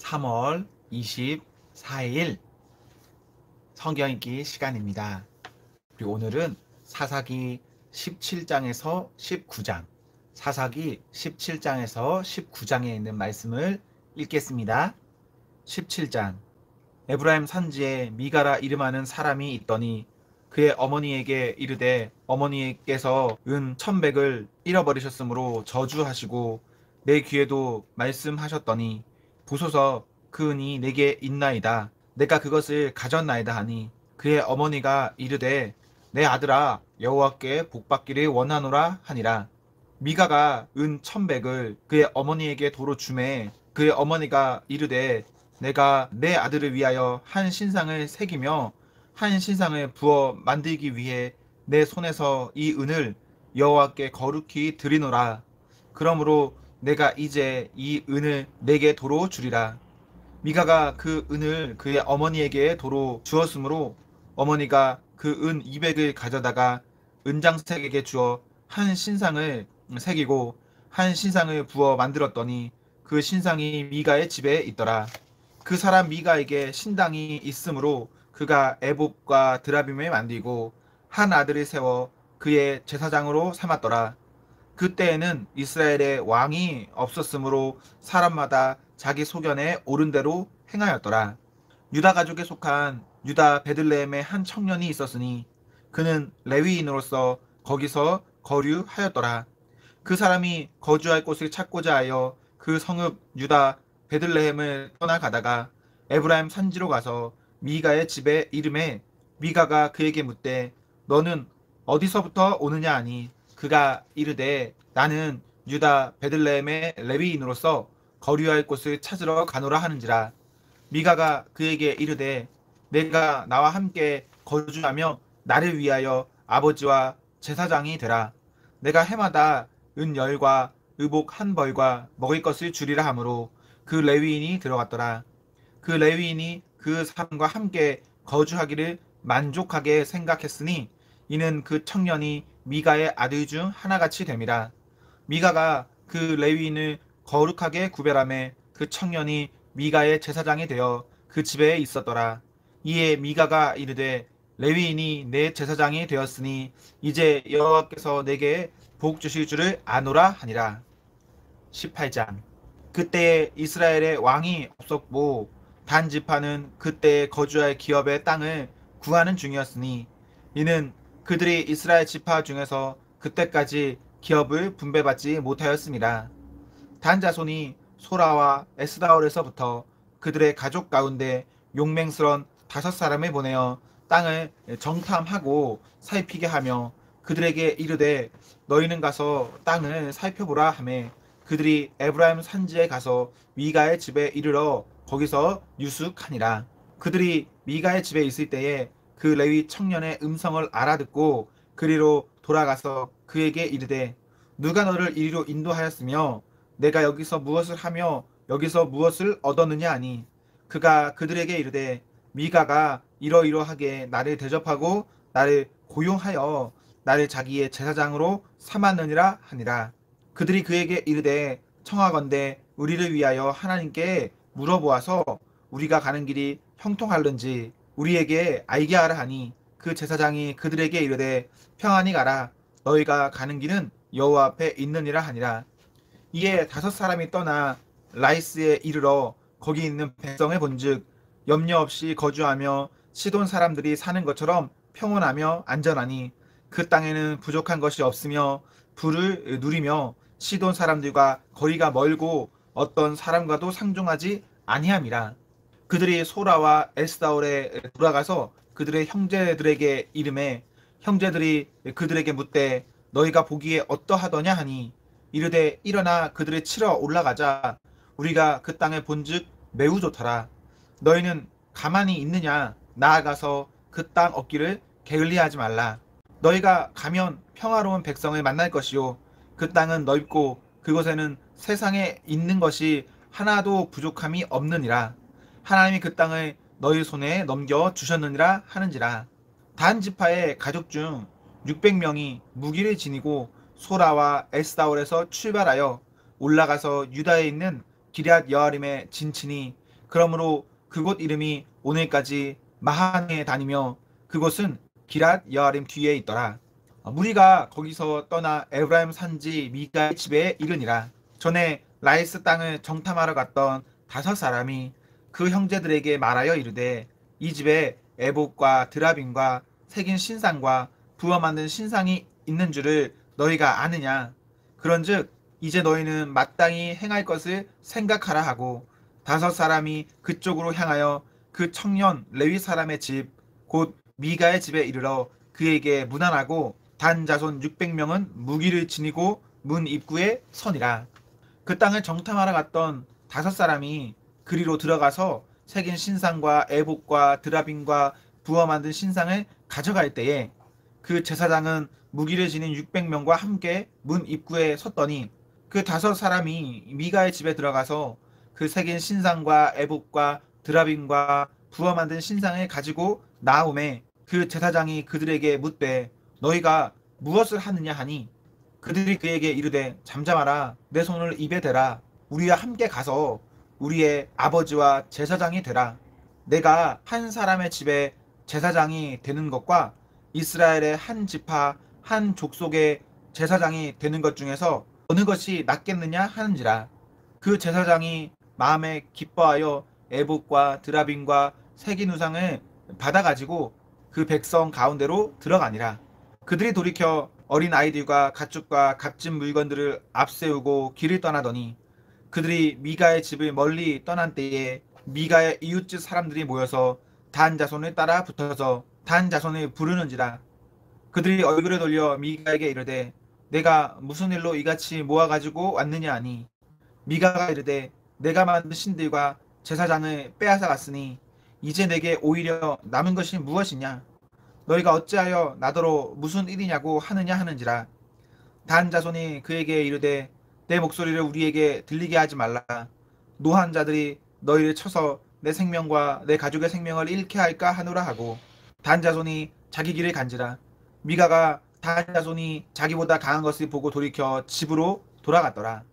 3월 24일 성경 읽기 시간입니다. 그리고 오늘은 사사기 17장에서 19장, 사사기 17장에서 19장에 있는 말씀을 읽겠습니다. 17장. 에브라임 산지에 미가라 이름하는 사람이 있더니 그의 어머니에게 이르되 어머니께서 은 1,100을 잃어버리셨으므로 저주하시고 내 귀에도 말씀하셨더니 보소서 그 은이 내게 있나이다. 내가 그것을 가졌나이다 하니 그의 어머니가 이르되 내 아들아 여호와께 복받기를 원하노라 하니라. 미가가 은 1,100을 그의 어머니에게 도로 주매 그의 어머니가 이르되 내가 내 아들을 위하여 한 신상을 새기며 한 신상을 부어 만들기 위해 내 손에서 이 은을 여호와께 거룩히 드리노라. 그러므로 내가 이제 이 은을 내게 도로 주리라. 미가가 그 은을 그의 어머니에게 도로 주었으므로 어머니가 그 은 200을 가져다가 은장색에게 주어 한 신상을 새기고 한 신상을 부어 만들었더니 그 신상이 미가의 집에 있더라. 그 사람 미가에게 신당이 있으므로 그가 에봇과 드라빔을 만들고 한 아들을 세워 그의 제사장으로 삼았더라. 그때에는 이스라엘에 왕이 없었으므로 사람마다 자기 소견에 옳은 대로 행하였더라. 유다 가족에 속한 유다 베들레헴의 한 청년이 있었으니 그는 레위인으로서 거기서 거류하였더라. 그 사람이 거주할 곳을 찾고자 하여 그 성읍 유다 베들레헴을 떠나가다가 에브라임 산지로 가서 미가의 집에 이름에 미가가 그에게 묻되 너는 어디서부터 오느냐 하니 그가 이르되 나는 유다 베들레헴의 레위인으로서 거류할 곳을 찾으러 가노라 하는지라. 미가가 그에게 이르되 내가 나와 함께 거주하며 나를 위하여 아버지와 제사장이 되라. 내가 해마다 은열과 의복 한 벌과 먹을 것을 주리라 하므로 그 레위인이 들어갔더라. 그 레위인이 그 사람과 함께 거주하기를 만족하게 생각했으니 이는 그 청년이 미가의 아들 중 하나같이 됨이라. 미가가 그 레위인을 거룩하게 구별하며 그 청년이 미가의 제사장이 되어 그 집에 있었더라. 이에 미가가 이르되 레위인이 내 제사장이 되었으니 이제 여호와께서 내게 복 주실 줄을 아노라 하니라. 18장. 그때에 이스라엘의 왕이 없었고 단 지파는 그때 거주할 기업의 땅을 구하는 중이었으니 이는 그들이 이스라엘 지파 중에서 그때까지 기업을 분배받지 못하였습니다. 단 자손이 소라와 에스다올에서부터 그들의 가족 가운데 용맹스런 5사람을 보내어 땅을 정탐하고 살피게 하며 그들에게 이르되 너희는 가서 땅을 살펴보라 하매 그들이 에브라임 산지에 가서 미가의 집에 이르러 거기서 유숙하니라. 그들이 미가의 집에 있을 때에 그 레위 청년의 음성을 알아듣고 그리로 돌아가서 그에게 이르되 누가 너를 이리로 인도하였으며 내가 여기서 무엇을 하며 여기서 무엇을 얻었느냐 하니 그가 그들에게 이르되 미가가 이러이러하게 나를 대접하고 나를 고용하여 나를 자기의 제사장으로 삼았느니라 하니라. 그들이 그에게 이르되 청하건대 우리를 위하여 하나님께 물어보아서 우리가 가는 길이 형통할는지 우리에게 알게 하라 하니 그 제사장이 그들에게 이르되 평안히 가라. 너희가 가는 길은 여호와 앞에 있느니라 하니라. 이에 5사람이 떠나 라이스에 이르러 거기 있는 백성을 본즉 염려 없이 거주하며 시돈 사람들이 사는 것처럼 평온하며 안전하니 그 땅에는 부족한 것이 없으며 부를 누리며 시돈 사람들과 거리가 멀고 어떤 사람과도 상종하지 아니함이라. 그들이 소라와 에스다올에 돌아가서 그들의 형제들에게 이름해 형제들이 그들에게 묻되 너희가 보기에 어떠하더냐 하니 이르되 일어나 그들을 치러 올라가자. 우리가 그 땅을 본즉 매우 좋더라. 너희는 가만히 있느냐? 나아가서 그 땅 얻기를 게을리하지 말라. 너희가 가면 평화로운 백성을 만날 것이요 그 땅은 넓고 그곳에는 세상에 있는 것이 하나도 부족함이 없느니라. 하나님이 그 땅을 너희 손에 넘겨 주셨느니라 하는지라. 단 지파의 가족 중 600명이 무기를 지니고 소라와 에스다올에서 출발하여 올라가서 유다에 있는 기럇 여아림에 진치니 그러므로 그곳 이름이 오늘까지 마하네에 다니며 그곳은 기랏 여아림 뒤에 있더라. 무리가 거기서 떠나 에브라임 산지 미가의 집에 이르니라. 전에 라이스 땅을 정탐하러 갔던 5사람이 그 형제들에게 말하여 이르되 이 집에 에봇과 드라빔과 새긴 신상과 부어 만든 신상이 있는 줄을 너희가 아느냐. 그런즉 이제 너희는 마땅히 행할 것을 생각하라 하고 5사람이 그쪽으로 향하여 그 청년 레위 사람의 집 곧 미가의 집에 이르러 그에게 문안하고 단 자손 600명은 무기를 지니고 문 입구에 서니라. 그 땅을 정탐하러 갔던 5사람이 그리로 들어가서 새긴 신상과 에봇과 드라빔과 부어 만든 신상을 가져갈 때에 그 제사장은 무기를 지닌 600명과 함께 문 입구에 섰더니 그 5사람이 미가의 집에 들어가서 그 새긴 신상과 에봇과 드라빔과 부어 만든 신상을 가지고 나오매 그 제사장이 그들에게 묻되 너희가 무엇을 하느냐 하니 그들이 그에게 이르되 잠잠하라 내 손을 입에 대라 우리와 함께 가서 우리의 아버지와 제사장이 되라. 내가 한 사람의 집에 제사장이 되는 것과 이스라엘의 한 지파 한 족속의 제사장이 되는 것 중에서 어느 것이 낫겠느냐 하는지라. 그 제사장이 마음에 기뻐하여 에봇과 드라빔과 새긴 우상을 받아가지고 그 백성 가운데로 들어가니라. 그들이 돌이켜 어린 아이들과 가축과 값진 물건들을 앞세우고 길을 떠나더니 그들이 미가의 집을 멀리 떠난 때에 미가의 이웃집 사람들이 모여서 단 자손을 따라 붙어서 단 자손을 부르는지라. 그들이 얼굴을 돌려 미가에게 이르되 내가 무슨 일로 이같이 모아가지고 왔느냐 하니 미가가 이르되 내가 만든 신들과 제사장을 빼앗아 갔으니 이제 내게 오히려 남은 것이 무엇이냐. 너희가 어찌하여 나더러 무슨 일이냐고 하느냐 하는지라. 단 자손이 그에게 이르되 내 목소리를 우리에게 들리게 하지 말라. 노한 자들이 너희를 쳐서 내 생명과 내 가족의 생명을 잃게 할까 하노라 하고 단 자손이 자기 길을 간지라. 미가가 단 자손이 자기보다 강한 것을 보고 돌이켜 집으로 돌아갔더라.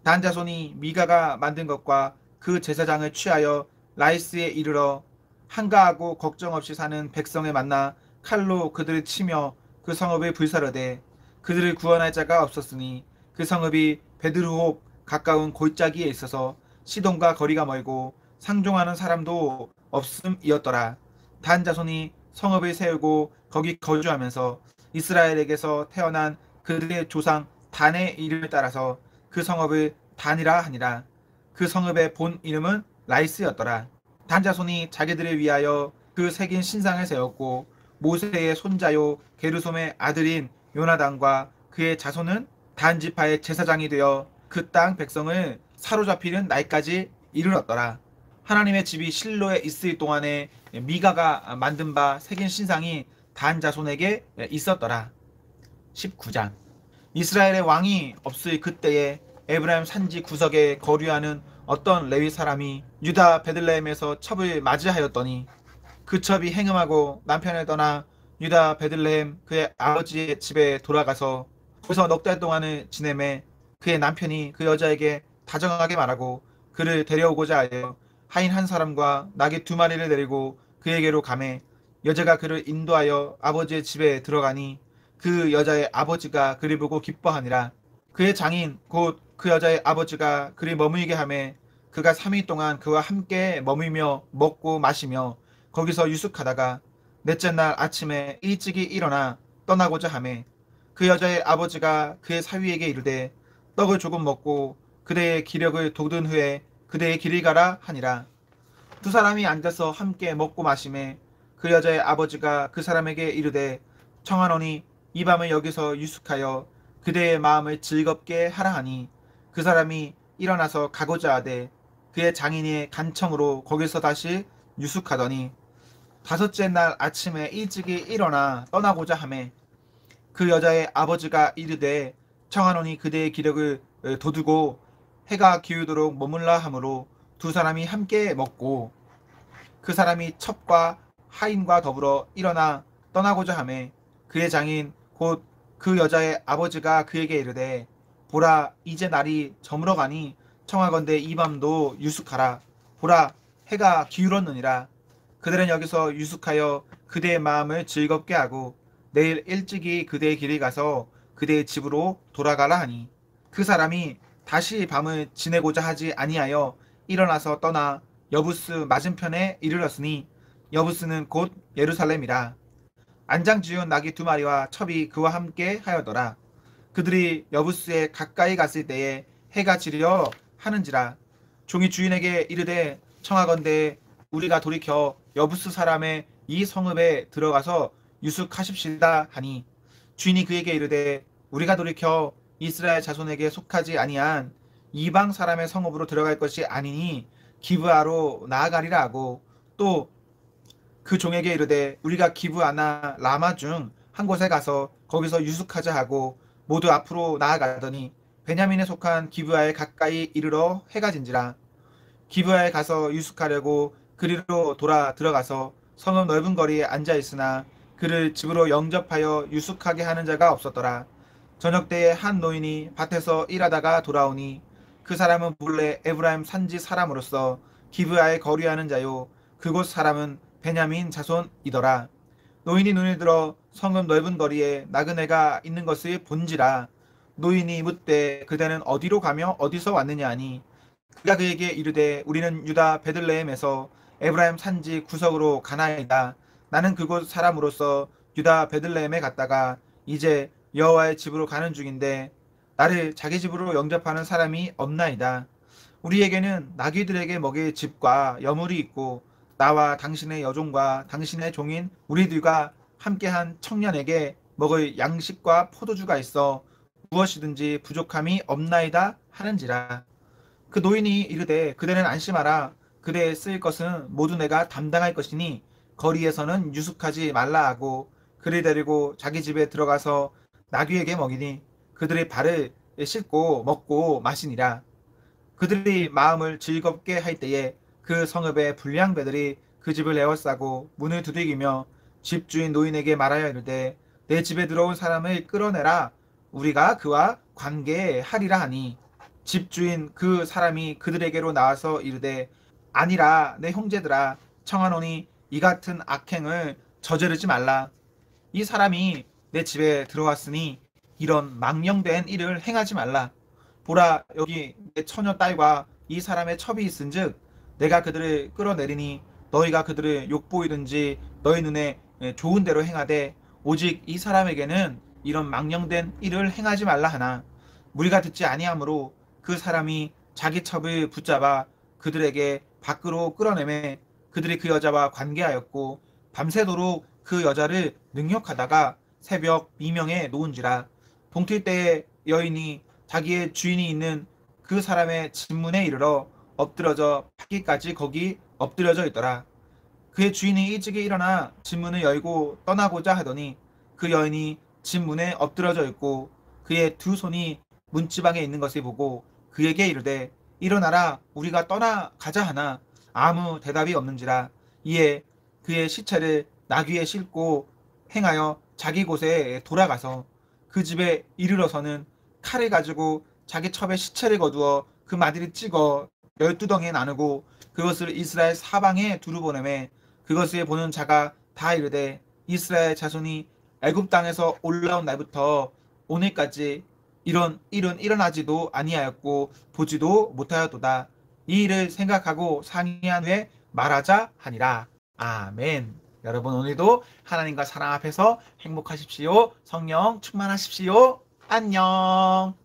단 자손이 미가가 만든 것과 그 제사장을 취하여 라이스에 이르러 한가하고 걱정 없이 사는 백성을 만나 칼로 그들을 치며 그 성읍을 불사르되 그들을 구원할 자가 없었으니 그 성읍이 베드르홉 가까운 골짜기에 있어서 시돈과 거리가 멀고 상종하는 사람도 없음이었더라. 단 자손이 성읍을 세우고 거기 거주하면서 이스라엘에게서 태어난 그들의 조상 단의 이름을 따라서 그 성읍을 단이라 하니라. 그 성읍의 본 이름은 라이스였더라. 단 자손이 자기들을 위하여 그 새긴 신상을 세웠고 모세의 손자요 게르솜의 아들인 요나단과 그의 자손은 단 지파의 제사장이 되어 그 땅 백성을 사로잡히는 날까지 이르렀더라. 하나님의 집이 실로에 있을 동안에 미가가 만든 바 새긴 신상이 단 자손에게 있었더라. 19장. 이스라엘의 왕이 없을 그때에 에브라임 산지 구석에 거류하는 어떤 레위 사람이 유다 베들레헴에서 첩을 맞이하였더니 그 첩이 행음하고 남편을 떠나 유다 베들레헴 그의 아버지의 집에 돌아가서 거기서 넉 달 동안을 지내매 그의 남편이 그 여자에게 다정하게 말하고 그를 데려오고자 하여 하인 한 사람과 나귀 2마리를 데리고 그에게로 가매 여자가 그를 인도하여 아버지의 집에 들어가니 그 여자의 아버지가 그를 보고 기뻐하니라. 그의 장인 곧 그 여자의 아버지가 그를 머물게 하매 그가 3일 동안 그와 함께 머물며 먹고 마시며 거기서 유숙하다가 넷째 날 아침에 일찍이 일어나 떠나고자 하매 그 여자의 아버지가 그의 사위에게 이르되 떡을 조금 먹고 그대의 기력을 돋은 후에 그대의 길을 가라 하니라. 2사람이 앉아서 함께 먹고 마시매 그 여자의 아버지가 그 사람에게 이르되 청하노니 이 밤을 여기서 유숙하여 그대의 마음을 즐겁게 하라 하니 그 사람이 일어나서 가고자 하되 그의 장인의 간청으로 거기서 다시 유숙하더니 5째 날 아침에 일찍이 일어나 떠나고자 하매 그 여자의 아버지가 이르되 청하노니 그대의 기력을 돋우고 해가 기울도록 머물라 하므로 2사람이 함께 먹고 그 사람이 첩과 하인과 더불어 일어나 떠나고자 하매 그의 장인 곧 그 여자의 아버지가 그에게 이르되 보라 이제 날이 저물어 가니 청하건대 이 밤도 유숙하라. 보라 해가 기울었느니라. 그들은 여기서 유숙하여 그대의 마음을 즐겁게 하고 내일 일찍이 그대의 길을 가서 그대의 집으로 돌아가라 하니, 그 사람이 다시 밤을 지내고자 하지 아니하여 일어나서 떠나 여부스 맞은편에 이르렀으니 여부스는 곧 예루살렘이라. 안장 지은 나귀 2마리와 첩이 그와 함께 하여더라. 그들이 여부스에 가까이 갔을 때에 해가 지려 하는지라. 종이 주인에게 이르되 청하건대 우리가 돌이켜 여부스 사람의 이 성읍에 들어가서 유숙하십시다 하니, 주인이 그에게 이르되 우리가 돌이켜 이스라엘 자손에게 속하지 아니한 이방 사람의 성읍으로 들어갈 것이 아니니 기브아로 나아가리라 하고, 또 그 종에게 이르되 우리가 기브아나 라마 중 한 곳에 가서 거기서 유숙하자 하고 모두 앞으로 나아가더니 베냐민에 속한 기브아에 가까이 이르러 해가 진지라. 기브아에 가서 유숙하려고 그리로 돌아 들어가서 성읍 넓은 거리에 앉아 있으나 그를 집으로 영접하여 유숙하게 하는 자가 없었더라. 저녁 때에 한 노인이 밭에서 일하다가 돌아오니 그 사람은 본래 에브라임 산지 사람으로서 기브아에 거류하는 자요 그곳 사람은 베냐민 자손이더라. 노인이 눈을 들어 성읍 넓은 거리에 나그네가 있는 것을 본지라. 노인이 묻되 그대는 어디로 가며 어디서 왔느냐 하니, 그가 그에게 이르되 우리는 유다 베들레헴에서 에브라임 산지 구석으로 가나이다. 나는 그곳 사람으로서 유다 베들레헴에 갔다가 이제 여호와의 집으로 가는 중인데 나를 자기 집으로 영접하는 사람이 없나이다. 우리에게는 나귀들에게 먹일 집과 여물이 있고 나와 당신의 여종과 당신의 종인 우리들과 함께한 청년에게 먹을 양식과 포도주가 있어 무엇이든지 부족함이 없나이다 하는지라. 그 노인이 이르되 그대는 안심하라. 그대의 쓰일 것은 모두 내가 담당할 것이니 거리에서는 유숙하지 말라 하고 그를 데리고 자기 집에 들어가서 나귀에게 먹이니 그들의 발을 씻고 먹고 마시니라. 그들이 마음을 즐겁게 할 때에 그 성읍의 불량배들이 그 집을 에워싸고 문을 두들기며 집주인 노인에게 말하여 이르되 내 집에 들어온 사람을 끌어내라. 우리가 그와 관계하리라 하니, 집주인 그 사람이 그들에게로 나와서 이르되 아니라 내 형제들아 청하노니 이 같은 악행을 저지르지 말라. 이 사람이 내 집에 들어왔으니 이런 망령된 일을 행하지 말라. 보라, 여기 내 처녀 딸과 이 사람의 첩이 있은즉 내가 그들을 끌어내리니 너희가 그들을 욕보이든지 너희 눈에 좋은 대로 행하되 오직 이 사람에게는 이런 망령된 일을 행하지 말라 하나, 무리가 듣지 아니하므로 그 사람이 자기 첩을 붙잡아 그들에게 밖으로 끌어내매 그들이 그 여자와 관계하였고 밤새도록 그 여자를 능욕하다가 새벽 미명에 놓은지라. 동틀 때에 여인이 자기의 주인이 있는 그 사람의 집문에 이르러 엎드러져 받기까지 거기 엎드려져 있더라. 그의 주인이 일찍이 일어나 집문을 열고 떠나고자 하더니 그 여인이 집문에 엎드러져 있고 그의 두 손이 문지방에 있는 것을 보고 그에게 이르되 일어나라 우리가 떠나가자 하나 아무 대답이 없는지라. 이에 그의 시체를 나귀에 싣고 행하여 자기 곳에 돌아가서 그 집에 이르러서는 칼을 가지고 자기 첩의 시체를 거두어 그 마디를 찍어 12덩이에 나누고 그것을 이스라엘 사방에 두루 보내매 그것을 보는 자가 다 이르되 이스라엘 자손이 애굽 땅에서 올라온 날부터 오늘까지 이런 일은 일어나지도 아니하였고 보지도 못하였도다. 이 일을 생각하고 상의한 후에 말하자 하니라. 아멘. 여러분 오늘도 하나님과 사랑 앞에서 행복하십시오. 성령 충만하십시오. 안녕.